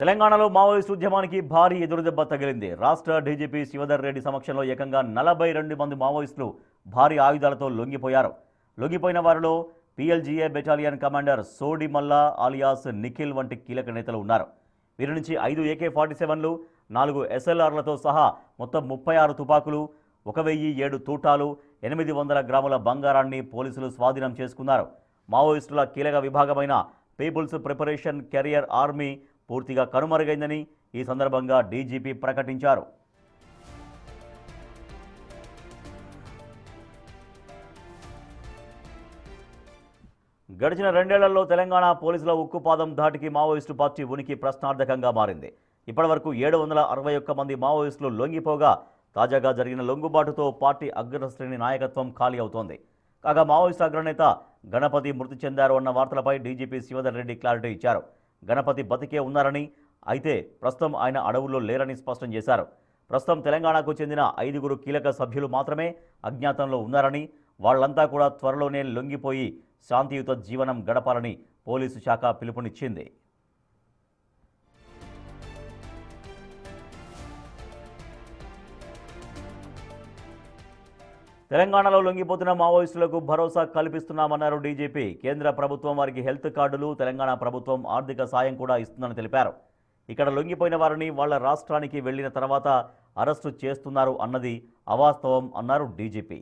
తెలంగాణలో మావోయిస్టు ఉద్యమానికి భారీ ఎదురుదెబ్బ తగిలింది. రాష్ట్ర డీజీపీ శివధర్ రెడ్డి సమక్షంలో ఏకంగా 42 మంది మావోయిస్టులు భారీ ఆయుధాలతో లొంగిపోయారు. లొంగిపోయిన వారిలో పీఎల్జీఏ బెటాలియన్ కమాండర్ సోడి మల్లా ఆలియాస్ నిఖిల్ వంటి కీలక నేతలు ఉన్నారు. వీరి నుంచి 5 AK-47లు, 4 SLRలతో సహా మొత్తం 36 తుపాకులు, 1007 తూటాలు, 800 గ్రాముల బంగారాన్ని పోలీసులు స్వాధీనం చేసుకున్నారు. మావోయిస్టుల కీలక విభాగమైన పీపుల్స్ ప్రిపరేషన్ కెరియర్ ఆర్మీ పూర్తిగా కనుమరుగైందని ఈ సందర్భంగా డీజీపీ ప్రకటించారు. గడిచిన 2 ఏళ్లలో తెలంగాణ పోలీసుల ఉక్కుపాదం ధాటికి మావోయిస్టు పార్టీ ఉనికి ప్రశ్నార్థకంగా మారింది. ఇప్పటివరకు 761 మంది మావోయిస్టులు లొంగిపోగా తాజాగా జరిగిన లొంగుబాటుతో పార్టీ అగ్రశ్రేణి నాయకత్వం ఖాళీ అవుతోంది. కాగా మావోయిస్టు అగ్రనేత గణపతి మృతి చెందారు అన్న వార్తలపై డీజీపీ శివధర్ రెడ్డి క్లారిటీ ఇచ్చారు. గణపతి బతికే ఉన్నారని, అయితే ప్రస్తుతం ఆయన అడవుల్లో లేరని స్పష్టం చేశారు. ప్రస్తుతం తెలంగాణకు చెందిన 5 కీలక సభ్యులు మాత్రమే అజ్ఞాతంలో ఉన్నారని, వాళ్లంతా కూడా త్వరలోనే లొంగిపోయి శాంతియుత జీవనం గడపాలని పోలీసు శాఖ పిలుపునిచ్చింది. తెలంగాణలో లొంగిపోతున్న మావోయిస్టులకు భరోసా కల్పిస్తున్నామన్నారు డీజీపీ. కేంద్ర ప్రభుత్వం వారికి హెల్త్ కార్డులు, తెలంగాణ ప్రభుత్వం ఆర్థిక సాయం కూడా ఇస్తుందని తెలిపారు. ఇక్కడ లొంగిపోయిన వారిని వాళ్ల రాష్ట్రానికి వెళ్లిన తర్వాత అరెస్టు చేస్తున్నారు అన్నది అవాస్తవం అన్నారు డీజీపీ.